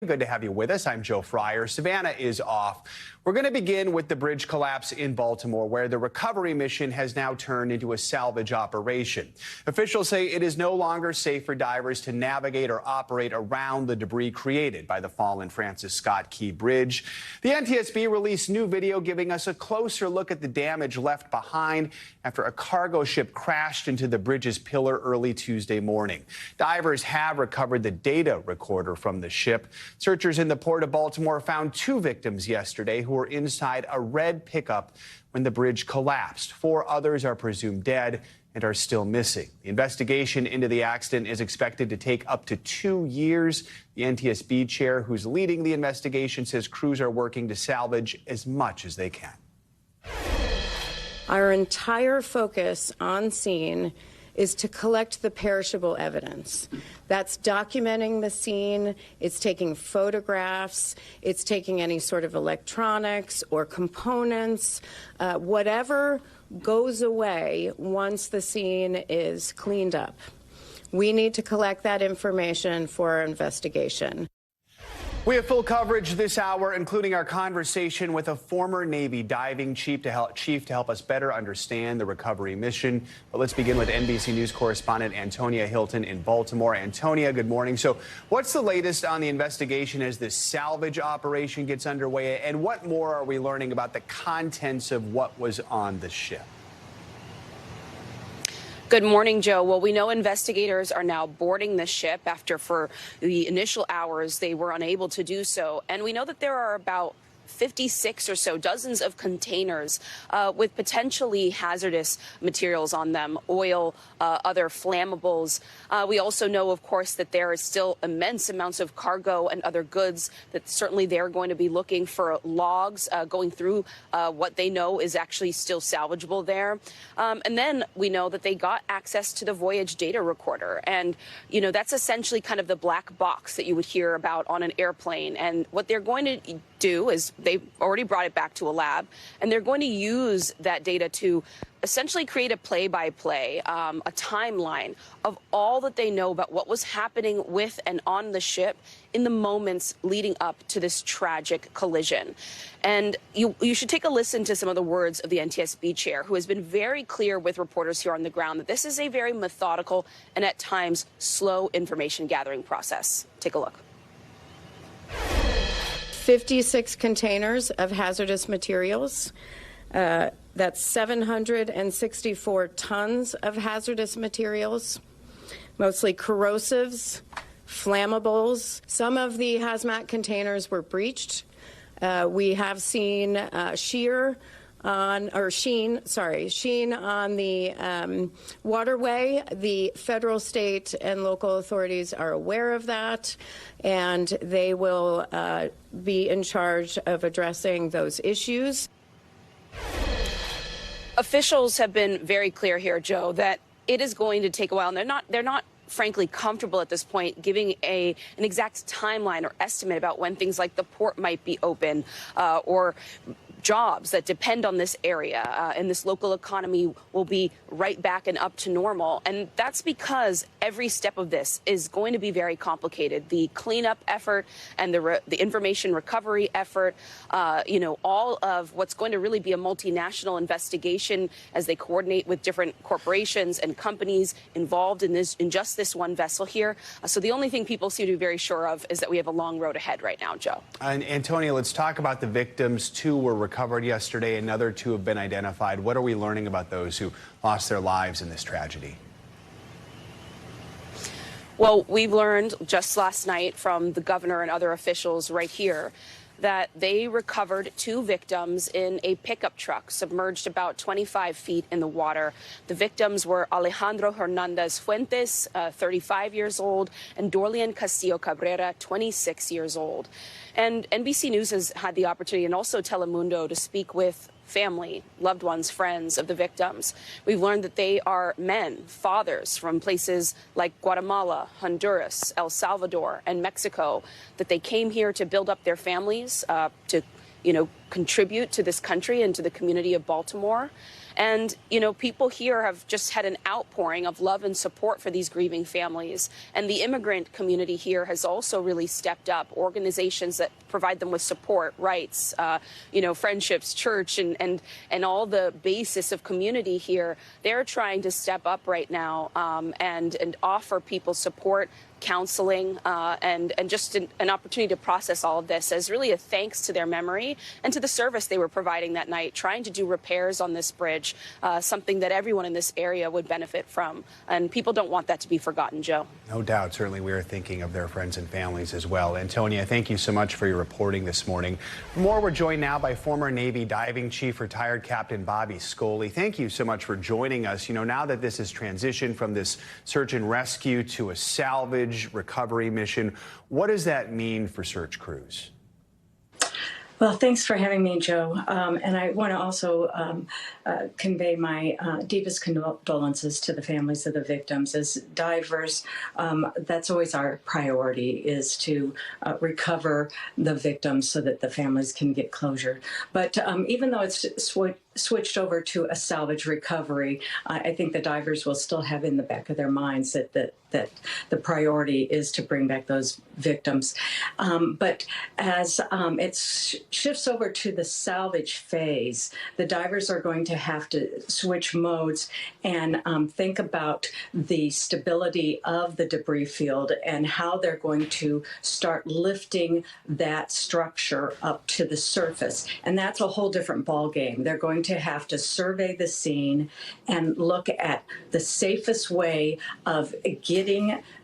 Good to have you with us. I'm Joe Fryer. Savannah is off. We're going to begin with the bridge collapse in Baltimore, where the recovery mission has now turned into a salvage operation. Officials say it is no longer safe for divers to navigate or operate around the debris created by the fallen Francis Scott Key Bridge. The NTSB released new video giving us a closer look at the damage left behind after a cargo ship crashed into the bridge's pillar early Tuesday morning. Divers have recovered the data recorder from the ship. Searchers in the port of Baltimore found 2 victims yesterday who were inside a red pickup when the bridge collapsed. 4 others are presumed dead and are still missing. The investigation into the accident is expected to take up to 2 years. The NTSB chair who's leading the investigation says crews are working to salvage as much as they can. Our entire focus on scene is to collect the perishable evidence. That's documenting the scene, it's taking photographs, it's taking any sort of electronics or components, whatever goes away once the scene is cleaned up. We need to collect that information for our investigation. We have full coverage this hour, including our conversation with a former Navy diving chief to help us better understand the recovery mission. But let's begin with NBC News correspondent Antonia Hilton in Baltimore. Antonia, good morning. So what's the latest on the investigation as this salvage operation gets underway? And what more are we learning about the contents of what was on the ship? Good morning, Joe. Well, we know investigators are now boarding the ship after for the initial hours they were unable to do so. And we know that there are about 56 or so, dozens of containers with potentially hazardous materials on them, oil, other flammables. We also know, of course, that there is still immense amounts of cargo and other goods that certainly they're going to be looking for logs, going through what they know is actually still salvageable there. And then we know that they got access to the voyage data recorder. And, you know, that's essentially kind of the black box that you would hear about on an airplane. And what they're going to do is they've already brought it back to a lab, and they're going to use that data to essentially create a play-by-play, a timeline of all that they know about what was happening with and on the ship in the moments leading up to this tragic collision. And you should take a listen to some of the words of the NTSB chair, who has been very clear with reporters here on the ground that this is a very methodical and at times slow information gathering process. Take a look. 56 containers of hazardous materials. That's 764 tons of hazardous materials, mostly corrosives, flammables. Some of the hazmat containers were breached. We have seen sheen on the waterway. The federal, state, and local authorities are aware of that, and they will be in charge of addressing those issues. Officials have been very clear here, Joe, that it is going to take a while, and they're not frankly comfortable at this point giving an exact timeline or estimate about when things like the port might be open or jobs that depend on this area and this local economy will be right back and up to normal. And that's because every step of this is going to be very complicated. The cleanup effort and the information recovery effort, all of what's going to really be a multinational investigation as they coordinate with different corporations and companies involved in just this one vessel here. So the only thing people seem to be very sure of is that we have a long road ahead right now, Joe. And Antonia, let's talk about the victims. 2 were recovered yesterday. Another 2 have been identified. What are we learning about those who lost their lives in this tragedy? Well, we've learned just last night from the governor and other officials right here that they recovered 2 victims in a pickup truck submerged about 25 feet in the water. The victims were Alejandro Hernandez Fuentes, 35 years old, and Dorlian Castillo Cabrera, 26 years old. And NBC News has had the opportunity, and also Telemundo, to speak with family, loved ones, friends of the victims. We've learned that they are men, fathers from places like Guatemala, Honduras, El Salvador, and Mexico, that they came here to build up their families, to contribute to this country and to the community of Baltimore. And, you know, people here have just had an outpouring of love and support for these grieving families. And the immigrant community here has also really stepped up. Organizations that provide them with support, rights, you know, friendships, church, and all the basis of community here. They're trying to step up right now and offer people support, counseling, and just an opportunity to process all of this as really a thanks to their memory and to the service they were providing that night, trying to do repairs on this bridge, something that everyone in this area would benefit from. And people don't want that to be forgotten, Joe. No doubt. Certainly we are thinking of their friends and families as well. Antonia, thank you so much for your reporting this morning. For more, we're joined now by former Navy diving chief, retired Captain Bobby Scully. Thank you so much for joining us. You know, now that this has transitioned from this search and rescue to a salvage recovery mission, what does that mean for search crews? Well, thanks for having me, Joe. And I want to also convey my deepest condolences to the families of the victims. As divers, that's always our priority, is to recover the victims so that the families can get closure. But even though it's switched over to a salvage recovery, I think the divers will still have in the back of their minds that the priority is to bring back those victims. But as it shifts over to the salvage phase, the divers are going to have to switch modes and think about the stability of the debris field and how they're going to start lifting that structure up to the surface. And that's a whole different ballgame. They're going to have to survey the scene and look at the safest way of getting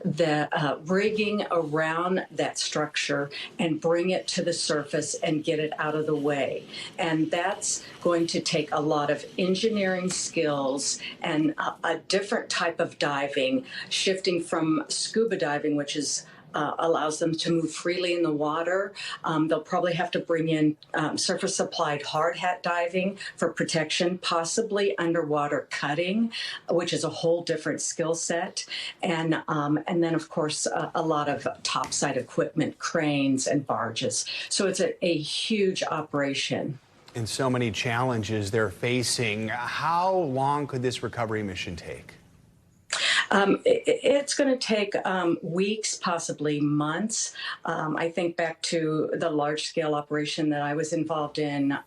the rigging around that structure and bring it to the surface and get it out of the way. And that's going to take a lot of engineering skills and a different type of diving, shifting from scuba diving, which is allows them to move freely in the water. They'll probably have to bring in surface-applied hard hat diving for protection, possibly underwater cutting, which is a whole different skill set. And then, of course, a lot of topside equipment, cranes and barges. So it's a huge operation. And so many challenges they're facing. How long could this recovery mission take? It's going to take weeks, possibly months. I think back to the large-scale operation that I was involved in,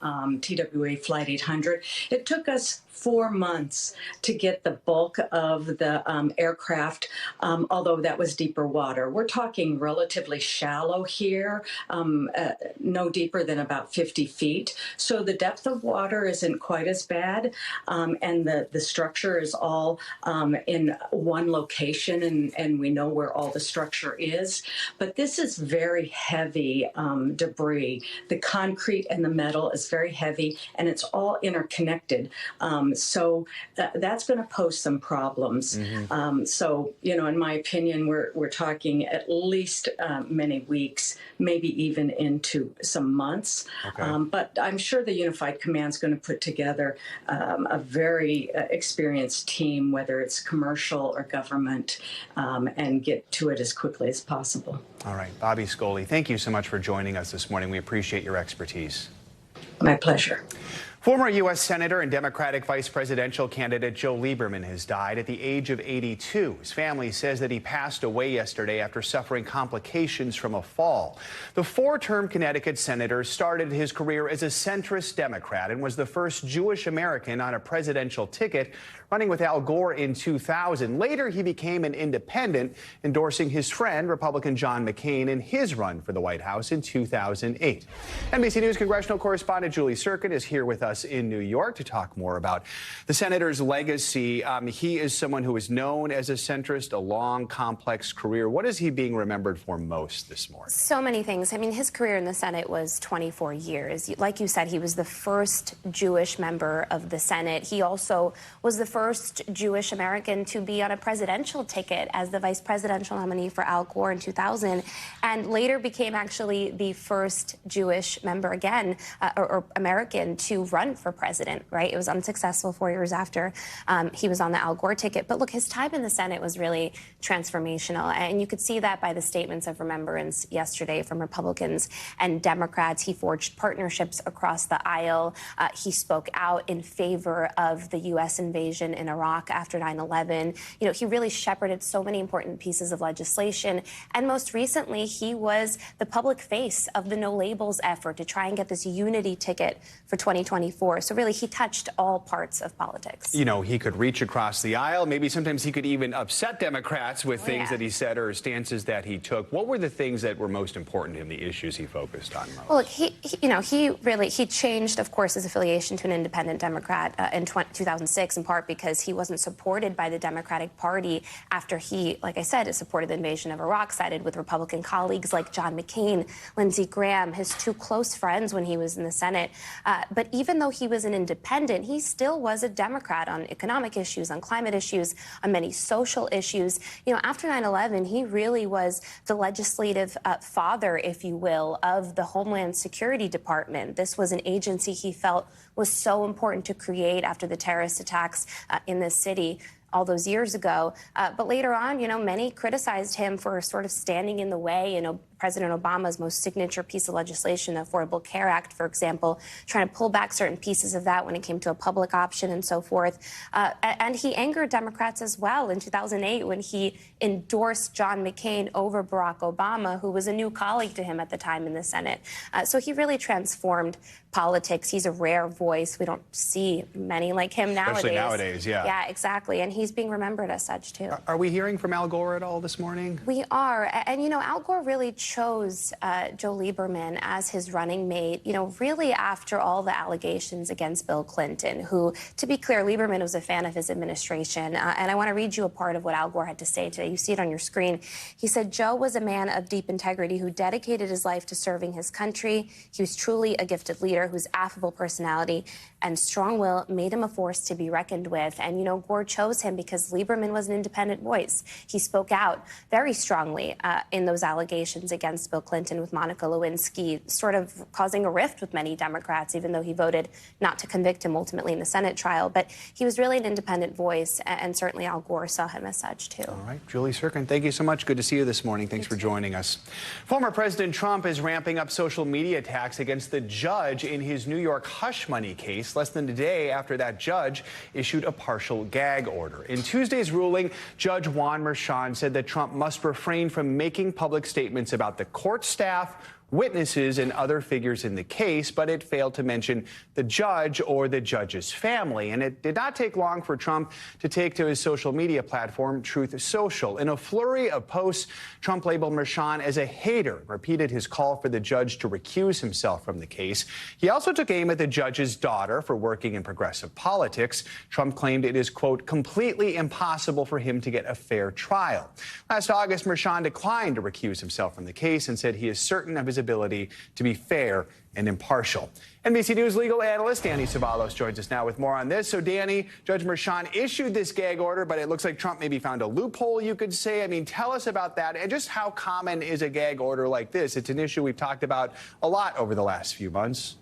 TWA Flight 800. It took us 4 months to get the bulk of the aircraft, although that was deeper water. We're talking relatively shallow here, no deeper than about 50 feet. So the depth of water isn't quite as bad, and the structure is all in one location, and we know where all the structure is. But this is very heavy debris. The concrete and the metal is very heavy, and it's all interconnected. So that's going to pose some problems. So, you know, in my opinion, we're talking at least many weeks, maybe even into some months. Okay. But I'm sure the Unified Command is going to put together a very experienced team, whether it's commercial or government, and get to it as quickly as possible. All right. Bobby Scully, thank you so much for joining us this morning. We appreciate your expertise. My pleasure. Former U.S. Senator and Democratic vice presidential candidate Joe Lieberman has died at the age of 82. His family says that he passed away yesterday after suffering complications from a fall. The four-term Connecticut senator started his career as a centrist Democrat and was the first Jewish American on a presidential ticket, running with Al Gore in 2000. Later, he became an independent, endorsing his friend, Republican John McCain, in his run for the White House in 2008. NBC News congressional correspondent Julie Sirkin is here with us in New York to talk more about the senator's legacy. He is someone who is known as a centrist, a long, complex career. What is he being remembered for most this morning? So many things. I mean, his career in the Senate was 24 years. Like you said, he was the first Jewish member of the Senate. He also was the first Jewish American to be on a presidential ticket as the vice presidential nominee for Al Gore in 2000, and later became actually the first Jewish member again, or American, to run run for president, right? It was unsuccessful 4 years after he was on the Al Gore ticket. But look, his time in the Senate was really transformational. And you could see that by the statements of remembrance yesterday from Republicans and Democrats. He forged partnerships across the aisle. He spoke out in favor of the U.S. invasion in Iraq after 9/11. You know, he really shepherded so many important pieces of legislation. And most recently, he was the public face of the No Labels effort to try and get this unity ticket for 2024. So really, he touched all parts of politics. You know, he could reach across the aisle. Maybe sometimes he could even upset Democrats with things that he said or stances that he took. What were the things that were most important to him, the issues he focused on most? Well, look, he changed, of course, his affiliation to an independent Democrat in 2006, in part because he wasn't supported by the Democratic Party after he, like I said, supported the invasion of Iraq, sided with Republican colleagues like John McCain, Lindsey Graham, his two close friends when he was in the Senate. But even though he was an independent, he still was a Democrat on economic issues, on climate issues, on many social issues. You know, after 9/11, he really was the legislative father, if you will, of the Homeland Security Department. This was an agency he felt was so important to create after the terrorist attacks in this city all those years ago. But later on, you know, many criticized him for sort of standing in the way. You know, President Obama's most signature piece of legislation, the Affordable Care Act, for example, trying to pull back certain pieces of that when it came to a public option and so forth. And he angered Democrats as well in 2008 when he endorsed John McCain over Barack Obama, who was a new colleague to him at the time in the Senate. So he really transformed politics. He's a rare voice. We don't see many like him nowadays. Especially nowadays, yeah. Yeah, exactly. And he's being remembered as such, too. Are we hearing from Al Gore at all this morning? We are. And, you know, Al Gore really chose Joe Lieberman as his running mate, you know, really after all the allegations against Bill Clinton, who, to be clear, Lieberman was a fan of his administration. And I want to read you a part of what Al Gore had to say today. You see it on your screen. He said, Joe was a man of deep integrity who dedicated his life to serving his country. He was truly a gifted leader whose affable personality and strong will made him a force to be reckoned with. And, you know, Gore chose him because Lieberman was an independent voice. He spoke out very strongly in those allegations against Bill Clinton with Monica Lewinsky, sort of causing a rift with many Democrats, even though he voted not to convict him ultimately in the Senate trial. But he was really an independent voice, and certainly Al Gore saw him as such, too. All right. Julie Sirkin, thank you so much. Good to see you this morning. Thanks for joining us. Former President Trump is ramping up social media attacks against the judge in his New York hush money case, less than a day after that judge issued a partial gag order. In Tuesday's ruling, Judge Juan Merchan said that Trump must refrain from making public statements about the court staff, witnesses, and other figures in the case, but it failed to mention the judge or the judge's family. And it did not take long for Trump to take to his social media platform, Truth Social. In a flurry of posts, Trump labeled Merchan as a hater, repeated his call for the judge to recuse himself from the case. He also took aim at the judge's daughter for working in progressive politics. Trump claimed it is, quote, completely impossible for him to get a fair trial. Last August, Merchan declined to recuse himself from the case and said he is certain of his ability to be fair and impartial. NBC News legal analyst Danny Ceballos joins us now with more on this. So, Danny, Judge Merchan issued this gag order, but it looks like Trump maybe found a loophole, you could say. I mean, tell us about that and just how common is a gag order like this? It's an issue we've talked about a lot over the last few months.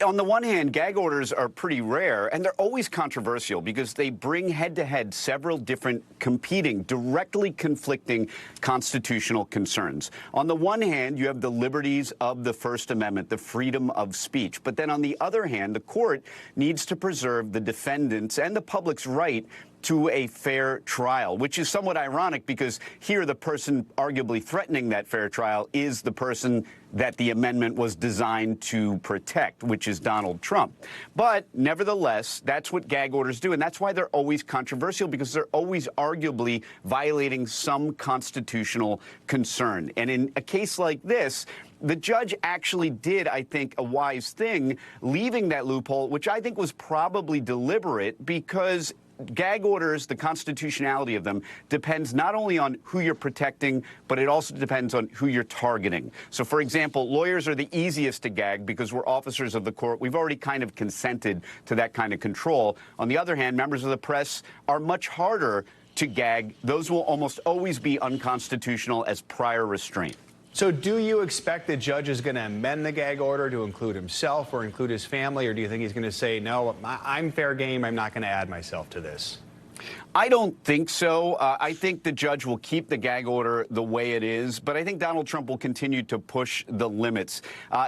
On the one hand, gag orders are pretty rare, and they're always controversial because they bring head-to-head several different competing, directly conflicting constitutional concerns. On the one hand, you have the liberties of the First Amendment, the freedom of speech. But then on the other hand, the court needs to preserve the defendant's and the public's right to a fair trial, which is somewhat ironic because here the person arguably threatening that fair trial is the person that the amendment was designed to protect, which is Donald Trump. But nevertheless, that's what gag orders do, and that's why they're always controversial, because they're always arguably violating some constitutional concern. And in a case like this, the judge actually did, I think, a wise thing, leaving that loophole, which I think was probably deliberate, because gag orders, the constitutionality of them, depends not only on who you're protecting, but it also depends on who you're targeting. So, for example, lawyers are the easiest to gag because we're officers of the court. We've already kind of consented to that kind of control. On the other hand, members of the press are much harder to gag. Those will almost always be unconstitutional as prior restraint. So do you expect the judge is going to amend the gag order to include himself or include his family, or do you think he's going to say, no, I'm fair game, I'm not going to add myself to this? I don't think so. I think the judge will keep the gag order the way it is, but I think Donald Trump will continue to push the limits.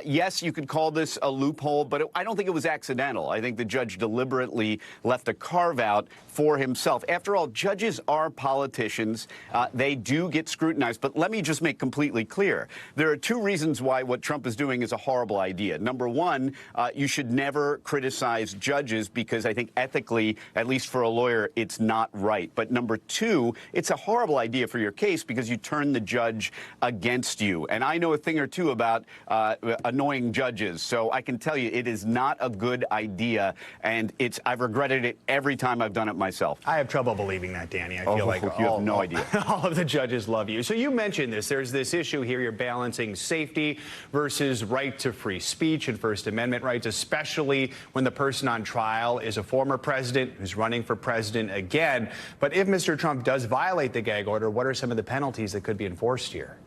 Yes, you could call this a loophole, but I don't think it was accidental. I think the judge deliberately left a carve-out for himself. After all, judges are politicians. They do get scrutinized. But let me just make completely clear. There are two reasons why what Trump is doing is a horrible idea. Number one, you should never criticize judges because I think ethically, at least for a lawyer, it's not right. But number two, it's a horrible idea for your case because you turn the judge against you. And I know a thing or two about annoying judges, so I can tell you it is not a good idea, and I've regretted it every time I've done it myself. I have trouble believing that, Danny. I feel like you have no idea. All of the judges love you. So you mentioned this. There's this issue here. You're balancing safety versus right to free speech and First Amendment rights, especially when the person on trial is a former president who's running for president again. But if Mr. Trump does violate the gag order, what are some of the penalties that could be enforced here?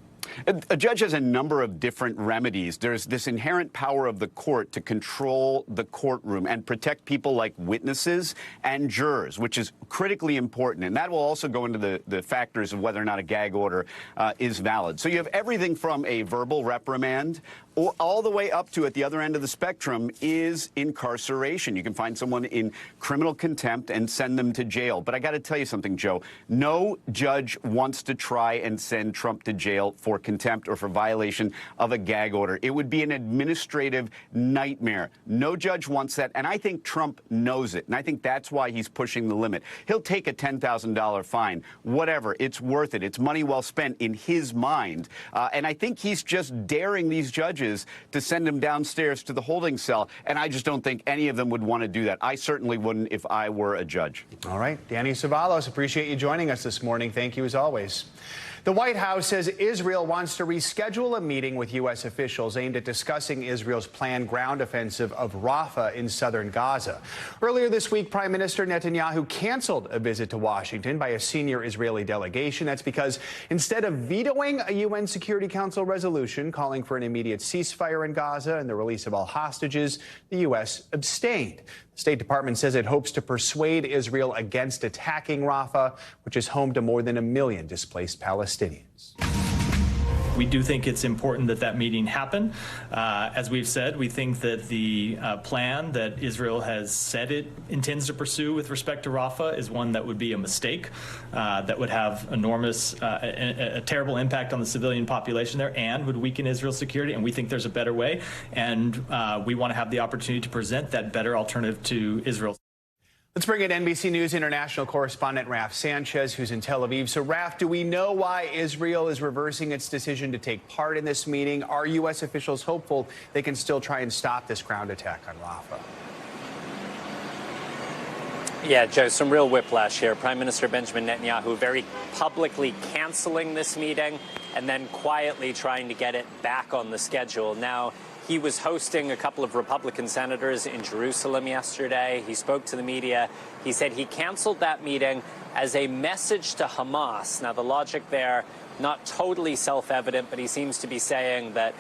A judge has a number of different remedies. There's this inherent power of the court to control the courtroom and protect people like witnesses and jurors, which is critically important. And that will also go into the factors of whether or not a gag order is valid. So you have everything from a verbal reprimand all the way up to, at the other end of the spectrum, is incarceration. You can find someone in criminal contempt and send them to jail. But I got to tell you something, Joe. No judge wants to try and send Trump to jail for contempt or for violation of a gag order. It would be an administrative nightmare. No judge wants that, and I think Trump knows it, and I think that's why he's pushing the limit. He'll take a $10,000 fine, whatever. It's worth it. It's money well spent in his mind, and I think he's just daring these judges to send him downstairs to the holding cell, and I just don't think any of them would want to do that. I certainly wouldn't if I were a judge. All right. Danny Savalos, appreciate you joining us this morning. Thank you as always. The White House says Israel wants to reschedule a meeting with U.S. officials aimed at discussing Israel's planned ground offensive of Rafah in southern Gaza. Earlier this week, Prime Minister Netanyahu canceled a visit to Washington by a senior Israeli delegation. That's because instead of vetoing a UN Security Council resolution calling for an immediate ceasefire in Gaza and the release of all hostages, the U.S. abstained. The State Department says it hopes to persuade Israel against attacking Rafah, which is home to more than 1 million displaced Palestinians. We do think it's important that that meeting happen. As we've said, we think that the plan that Israel has said it intends to pursue with respect to Rafah is one that would be a mistake, that would have enormous, a terrible impact on the civilian population there and would weaken Israel's security. And we think there's a better way. And we want to have the opportunity to present that better alternative to Israel. Let's bring in NBC News international correspondent Raf Sanchez, who's in Tel Aviv. So, Raf, do we know why Israel is reversing its decision to take part in this meeting? Are U.S. officials hopeful they can still try and stop this ground attack on Rafah? Yeah, Joe, some real whiplash here. Prime Minister Benjamin Netanyahu very publicly canceling this meeting and then quietly trying to get it back on the schedule. Now, he was hosting a couple of Republican senators in Jerusalem yesterday. He spoke to the media. He said he canceled that meeting as a message to Hamas. Now, the logic there, not totally self-evident, but he seems to be saying that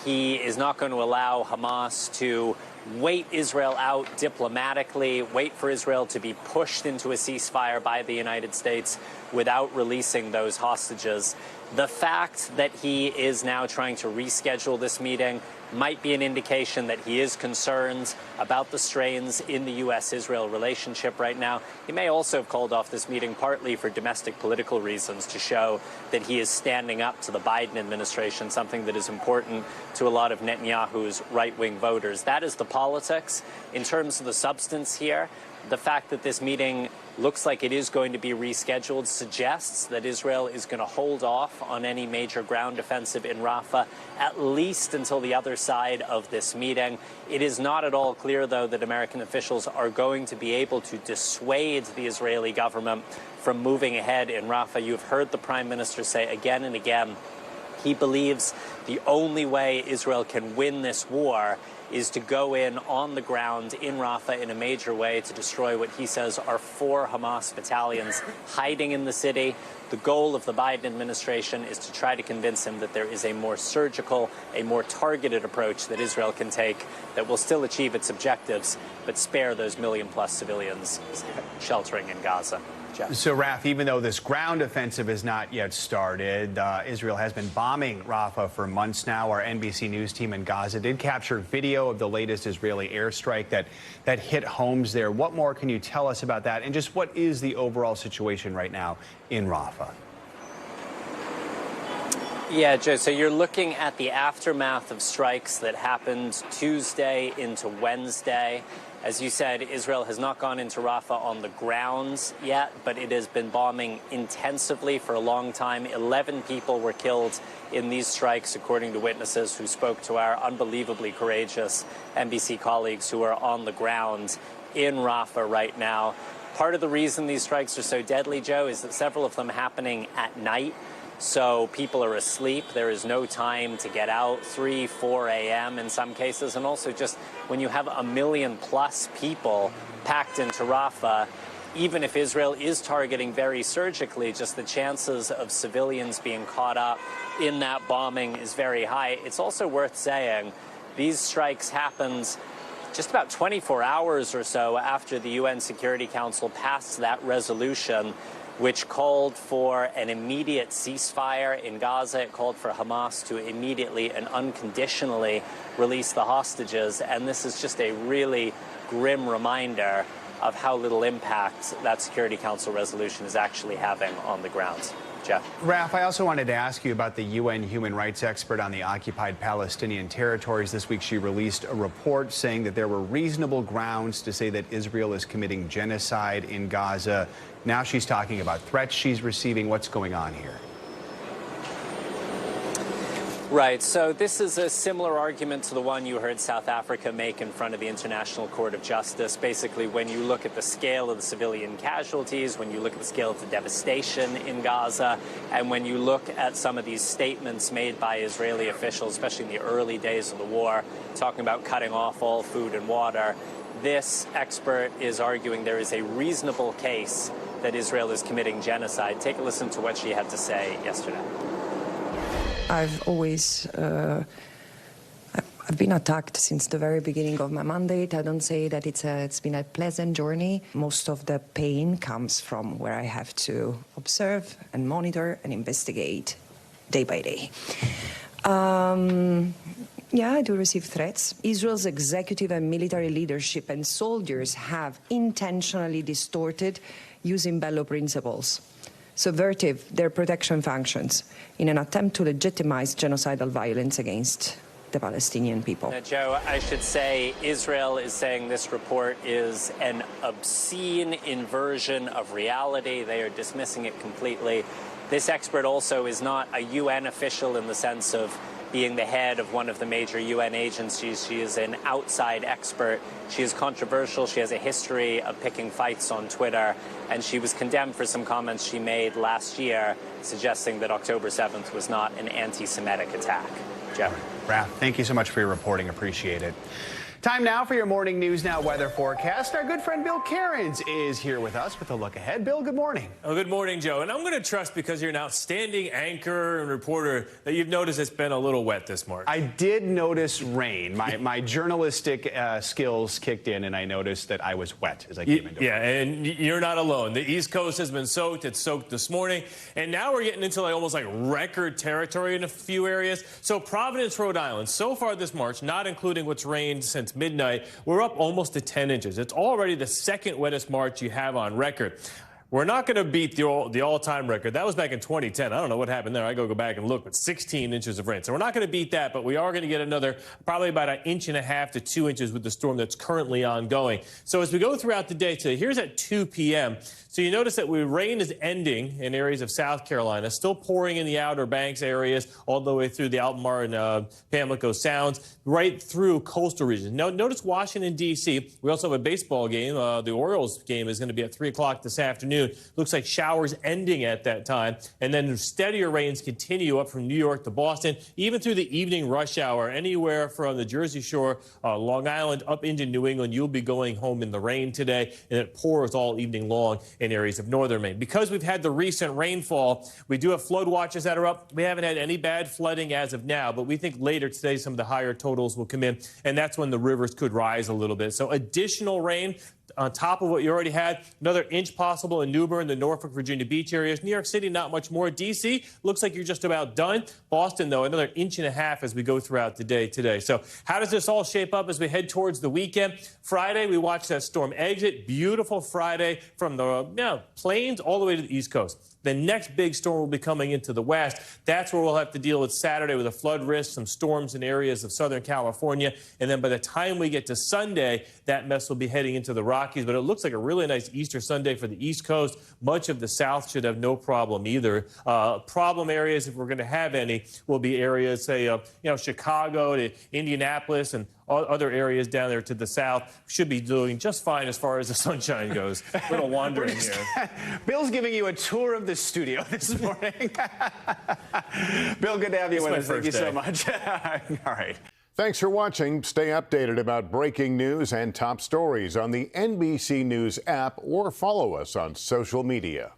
he is not going to allow Hamas to wait Israel out diplomatically, wait for Israel to be pushed into a ceasefire by the United States without releasing those hostages. The fact that he is now trying to reschedule this meeting might be an indication that he is concerned about the strains in the U.S.-Israel relationship right now. He may also have called off this meeting partly for domestic political reasons to show that he is standing up to the Biden administration, something that is important to a lot of Netanyahu's right-wing voters. That is the politics. In terms of the substance here, the fact that this meeting looks like it is going to be rescheduled suggests that Israel is going to hold off on any major ground offensive in Rafah, at least until the other side of this meeting. It is not at all clear, though, that American officials are going to be able to dissuade the Israeli government from moving ahead in Rafah. You've heard the Prime Minister say again and again He believes the only way Israel can win this war is to go in on the ground in Rafah in a major way to destroy what he says are 4 Hamas battalions hiding in the city. The goal of the Biden administration is to try to convince him that there is a more surgical, a more targeted approach that Israel can take that will still achieve its objectives, but spare those million-plus civilians sheltering in Gaza. Jeff. So, Raf, even though this ground offensive has not yet started, Israel has been bombing Rafah for months now. Our NBC News team in Gaza did capture video of the latest Israeli airstrike that hit homes there. What more can you tell us about that? And just what is the overall situation right now in Rafah? Yeah, Joe, so you're looking at the aftermath of strikes that happened Tuesday into Wednesday. As you said, Israel has not gone into Rafah on the grounds yet, but it has been bombing intensively for a long time. 11 people were killed in these strikes, according to witnesses who spoke to our unbelievably courageous NBC colleagues who are on the ground in Rafah right now. Part of the reason these strikes are so deadly, Joe, is that several of them happening at night. So people are asleep. There is no time to get out, 3, 4 a.m. in some cases. And also just when you have 1 million+ people packed into Rafah, even if Israel is targeting very surgically, just the chances of civilians being caught up in that bombing is very high. It's also worth saying these strikes happened just about 24 hours or so after the UN Security Council passed that resolution which called for an immediate ceasefire in Gaza. It called for Hamas to immediately and unconditionally release the hostages. And this is just a really grim reminder of how little impact that Security Council resolution is actually having on the ground. Jeff. Raf, I also wanted to ask you about the UN human rights expert on the occupied Palestinian territories. This week she released a report saying that there were reasonable grounds to say that Israel is committing genocide in Gaza. Now she's talking about threats she's receiving. What's going on here? Right. So this is a similar argument to the one you heard South Africa make in front of the International Court of Justice. Basically, when you look at the scale of the civilian casualties, when you look at the scale of the devastation in Gaza, and when you look at some of these statements made by Israeli officials, especially in the early days of the war, talking about cutting off all food and water, this expert is arguing there is a reasonable case that Israel is committing genocide. Take a listen to what she had to say yesterday. I've always I've been attacked since the very beginning of my mandate. I don't say that it's been a pleasant journey. Most of the pain comes from where I have to observe and monitor and investigate day by day. Yeah, I do receive threats. Israel's executive and military leadership and soldiers have intentionally distorted, using bellow principles, subverted their protection functions in an attempt to legitimize genocidal violence against the Palestinian people. Now, Joe, I should say Israel is saying this report is an obscene inversion of reality. They are dismissing it completely. This expert also is not a UN official in the sense of being the head of one of the major UN agencies. She is an outside expert. She is controversial. She has a history of picking fights on Twitter, and she was condemned for some comments she made last year suggesting that October 7th was not an anti-Semitic attack. Jeff. Raf, thank you so much for your reporting. Appreciate it. Time now for your morning News Now weather forecast. Our good friend Bill Cairns is here with us with a look ahead. Bill, good morning. Oh, good morning, Joe. And I'm going to trust, because you're an outstanding anchor and reporter, that you've noticed it's been a little wet this morning. I did notice rain. My journalistic skills kicked in, and I noticed that I was wet as I came into work. Yeah, and you're not alone. The East Coast has been soaked. It's soaked this morning. And now we're getting into almost like record territory in a few areas. So Providence, Rhode Island, so far this March, not including what's rained since midnight, we're up almost to 10 inches. It's already the second wettest March you have on record. We're not going to beat the all-time record. That was back in 2010. I don't know what happened there. I go back and look, but 16 inches of rain. So we're not going to beat that, but we are going to get another probably about 1.5 inches to 2 inches with the storm that's currently ongoing. So as we go throughout the day today, here's at 2 p.m. So you notice that rain is ending in areas of South Carolina, still pouring in the Outer Banks areas all the way through the Albemarle and Pamlico Sounds, right through coastal regions. Now, notice Washington, D.C. We also have a baseball game. The Orioles game is going to be at 3 o'clock this afternoon. afternoon. Looks like showers ending at that time. And then steadier rains continue up from New York to Boston, even through the evening rush hour. Anywhere from the Jersey Shore, Long Island, up into New England, you'll be going home in the rain today. And it pours all evening long in areas of northern Maine. Because we've had the recent rainfall, we do have flood watches that are up. We haven't had any bad flooding as of now, but we think later today some of the higher totals will come in, and that's when the rivers could rise a little bit. So additional rain on top of what you already had. Another inch possible in New Bern, the Norfolk, Virginia Beach areas. New York City, not much more. D.C. looks like you're just about done. Boston, though, another inch and a half as we go throughout the day today. So how does this all shape up as we head towards the weekend? Friday, we watch that storm exit. Beautiful Friday from the plains all the way to the East Coast. The next big storm will be coming into the west. That's where we'll have to deal with Saturday with a flood risk, some storms in areas of Southern California. And then by the time we get to Sunday, that mess will be heading into the Rockies. But it looks like a really nice Easter Sunday for the East Coast. Much of the South should have no problem either. Problem areas, if we're going to have any, will be areas, say, Chicago to Indianapolis and other areas down there to the south. Should be doing just fine as far as the sunshine goes. A little wandering here. Bill's giving you a tour of the studio this morning. Bill, good to have you with us. Thank you so much. All right. Thanks for watching. Stay updated about breaking news and top stories on the NBC News app or follow us on social media.